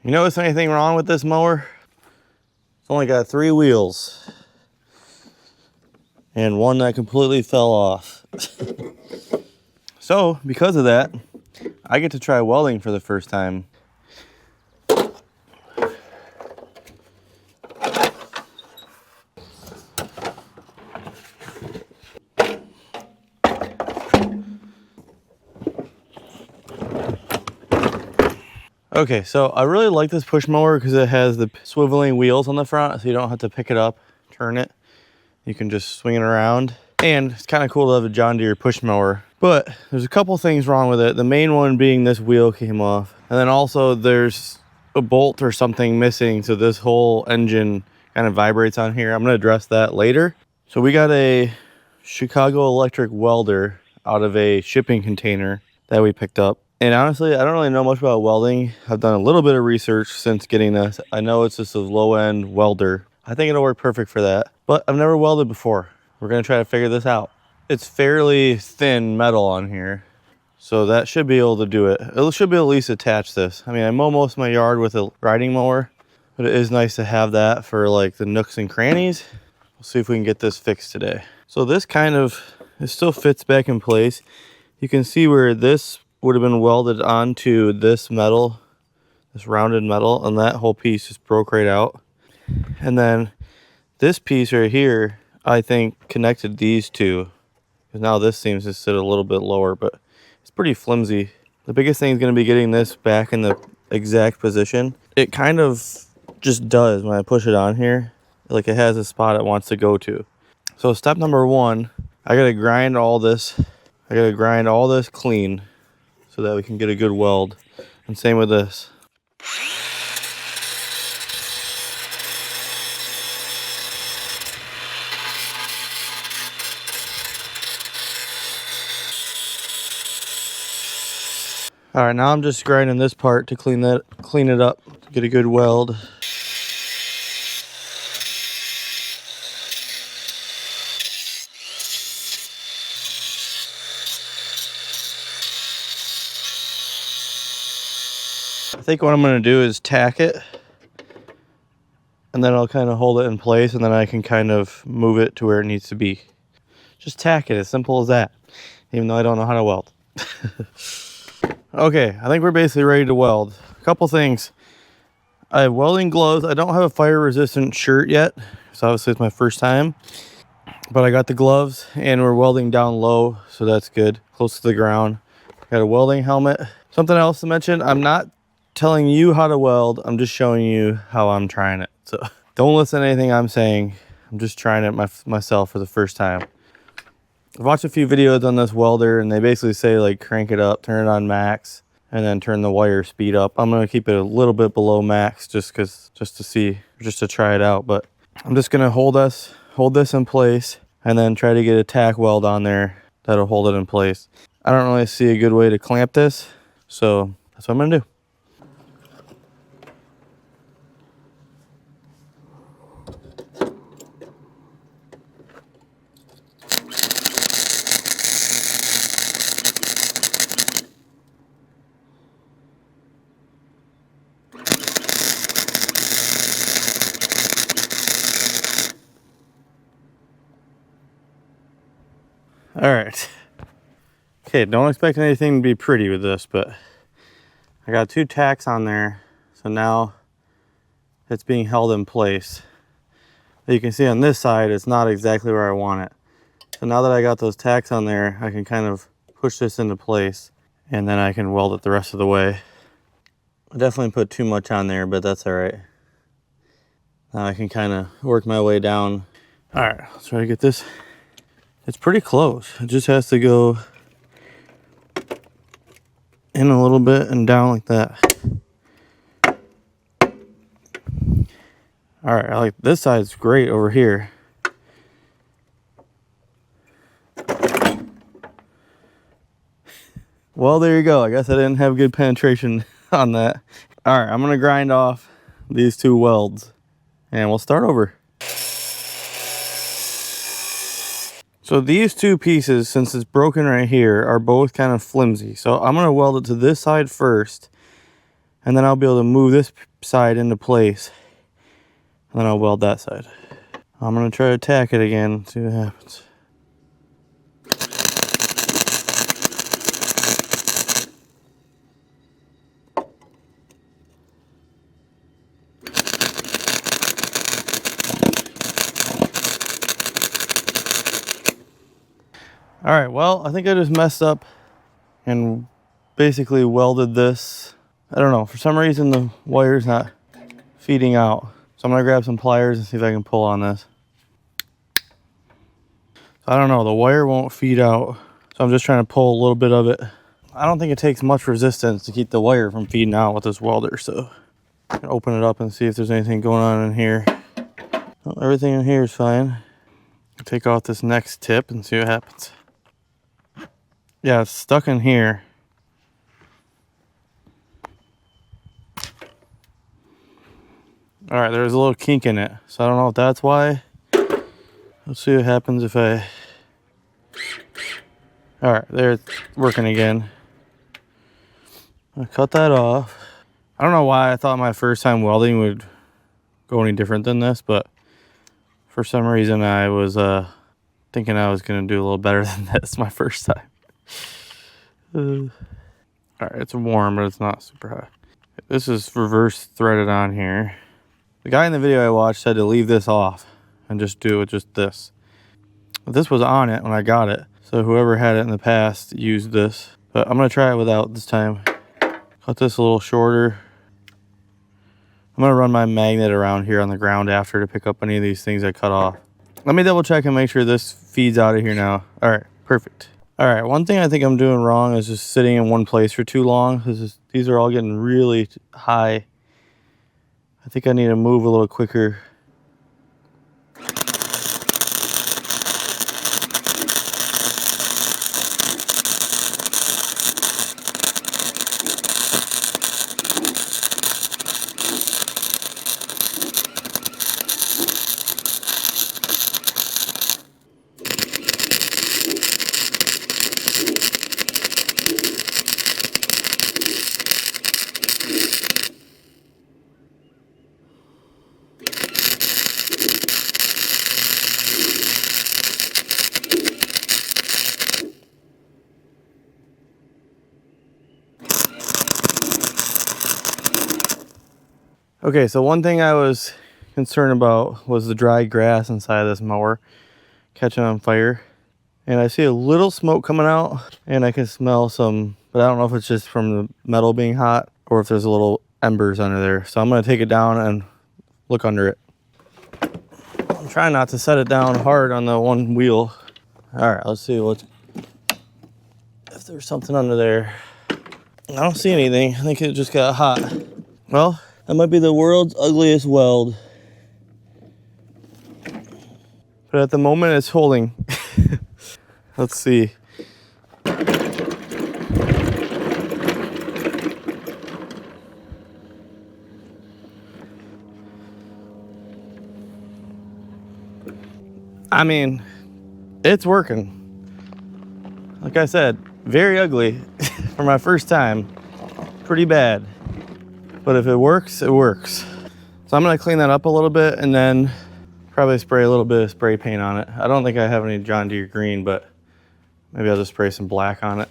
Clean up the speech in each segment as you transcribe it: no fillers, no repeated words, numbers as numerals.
You notice anything wrong with this mower? It's only got 3 wheels. And one that completely fell off. So, because of that, I get to try welding for the first time. Okay, so I really like this push mower because it has the swiveling wheels on the front, so you don't have to pick it up, turn it. You can just swing it around. And it's kind of cool to have a John Deere push mower. But there's a couple things wrong with it. The main one being this wheel came off. And then also there's a bolt or something missing, so this whole engine kind of vibrates on here. I'm going to address that later. So we got a Chicago electric welder out of a shipping container that we picked up. And honestly, I don't really know much about welding. I've done a little bit of research since getting this. I know it's just a low-end welder. I think it'll work perfect for that. But I've never welded before. We're going to try to figure this out. It's fairly thin metal on here, so that should be able to do it. It should be at least attach this. I mean, I mow most of my yard with a riding mower, but it is nice to have that for like the nooks and crannies. We'll see if we can get this fixed today. So this it still fits back in place. You can see where this would have been welded onto this metal, this rounded metal, and that whole piece just broke right out. And then this piece right here, I think, connected these two. Because now this seems to sit a little bit lower, but it's pretty flimsy. The biggest thing is going to be getting this back in the exact position. It kind of just does when I push it on here. Like it has a spot it wants to go to. So step number 1, I got to grind all this. I got to grind all this clean so that we can get a good weld. And same with this. All right, now I'm just grinding this part to clean it up, to get a good weld. I think what I'm going to do is tack it, and then I'll kind of hold it in place, and then I can kind of move it to where it needs to be. Just tack it, as simple as that, even though I don't know how to weld. Okay, I think we're basically ready to weld. A couple things. I have welding gloves. I don't have a fire resistant shirt yet, so obviously it's my first time. But I got the gloves, and we're welding down low, so that's good, close to the ground. Got a welding helmet. Something else to mention, I'm not telling you how to weld, I'm just showing you how I'm trying it. So don't listen to anything I'm saying. I'm just trying it myself for the first time. I've watched a few videos on this welder, and they basically say like crank it up, turn it on max, and then turn the wire speed up. I'm gonna keep it a little bit below max just to try it out. But I'm just gonna hold this in place and then try to get a tack weld on there that'll hold it in place. I don't really see a good way to clamp this, so that's what I'm gonna do. All right. Okay, don't expect anything to be pretty with this, but I got 2 tacks on there, so now it's being held in place. You can see on this side, it's not exactly where I want it. So now that I got those tacks on there, I can kind of push this into place, and then I can weld it the rest of the way. I definitely put too much on there, but that's all right. Now I can kind of work my way down. All right, let's try to get this. It's pretty close. It just has to go in a little bit and down like that. All right, I like this side's great over here. Well, there you go. I guess I didn't have good penetration on that. All right, I'm gonna grind off these 2 welds and we'll start over. So these 2 pieces, since it's broken right here, are both kind of flimsy. So I'm gonna weld it to this side first, And then I'll be able to move this side into place. And then I'll weld that side. I'm gonna try to tack it again, see what happens. All right, well, I think I just messed up and basically welded this. I don't know, for some reason the wire's not feeding out. So I'm gonna grab some pliers and see if I can pull on this. I don't know, the wire won't feed out. So I'm just trying to pull a little bit of it. I don't think it takes much resistance to keep the wire from feeding out with this welder. So I can open it up and see if there's anything going on in here. Well, everything in here is fine. I'll take off this next tip and see what happens. Yeah, it's stuck in here. All right, there's a little kink in it. So I don't know if that's why. Let's see what happens if I... All right, there it's working again. I cut that off. I don't know why I thought my first time welding would go any different than this, but for some reason I was thinking I was gonna do a little better than this my first time. All right, it's warm, but it's not super hot. This is reverse threaded on here. The guy in the video I watched said to leave this off and just do it with just this. But this was on it when I got it, so whoever had it in the past used this. But I'm gonna try it without this time. Cut this a little shorter. I'm gonna run my magnet around here on the ground after to pick up any of these things I cut off. Let me double check and make sure this feeds out of here now. All right, perfect. All right, one thing I think I'm doing wrong is just sitting in one place for too long. These are all getting really high. I think I need to move a little quicker. Okay, so one thing I was concerned about was the dry grass inside of this mower catching on fire. And I see a little smoke coming out and I can smell some, but I don't know if it's just from the metal being hot or if there's a little embers under there. So I'm gonna take it down and look under it. I'm trying not to set it down hard on the one wheel. All right, let's see if there's something under there. I don't see anything. I think it just got hot. Well, that might be the world's ugliest weld. But at the moment it's holding. Let's see. I mean, it's working. Like I said, very ugly for my first time. Pretty bad. But if it works, it works. So I'm gonna clean that up a little bit and then probably spray a little bit of spray paint on it. I don't think I have any John Deere green, but maybe I'll just spray some black on it.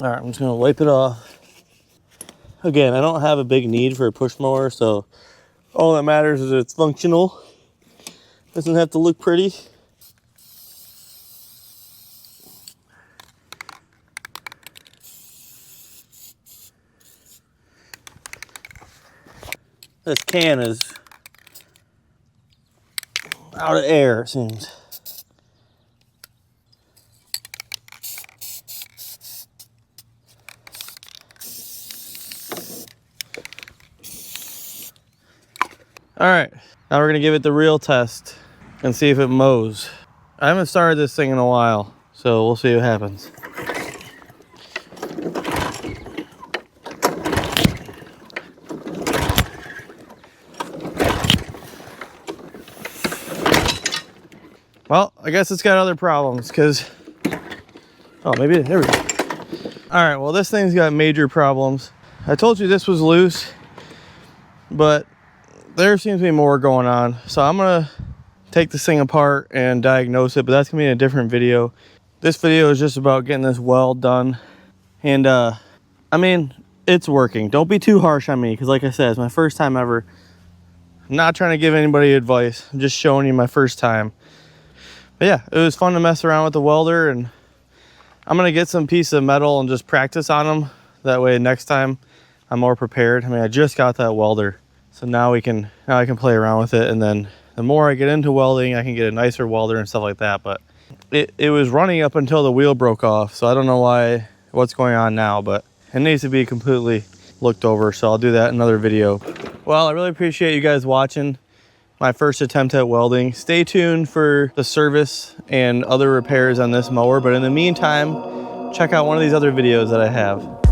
All right, I'm just gonna wipe it off. Again, I don't have a big need for a push mower, so all that matters is it's functional. Doesn't have to look pretty. This can is out of air, it seems. All right, now we're gonna give it the real test and see if it mows. I haven't started this thing in a while, so we'll see what happens. Well, I guess it's got other problems because, oh, maybe, there we go. All right, well, this thing's got major problems. I told you this was loose, but there seems to be more going on. So I'm gonna take this thing apart and diagnose it, but that's gonna be in a different video. This video is just about getting this weld done. And I mean, it's working. Don't be too harsh on me, because like I said, it's my first time ever. I'm not trying to give anybody advice. I'm just showing you my first time. But yeah, it was fun to mess around with the welder, and I'm gonna get some piece of metal and just practice on them. That way next time I'm more prepared. I mean, I just got that welder, so now I can play around with it, and then the more I get into welding, I can get a nicer welder and stuff like that. But it was running up until the wheel broke off, so I don't know what's going on now, but it needs to be completely looked over, so I'll do that in another video. Well, I really appreciate you guys watching my first attempt at welding. Stay tuned for the service and other repairs on this mower, but in the meantime, check out one of these other videos that I have.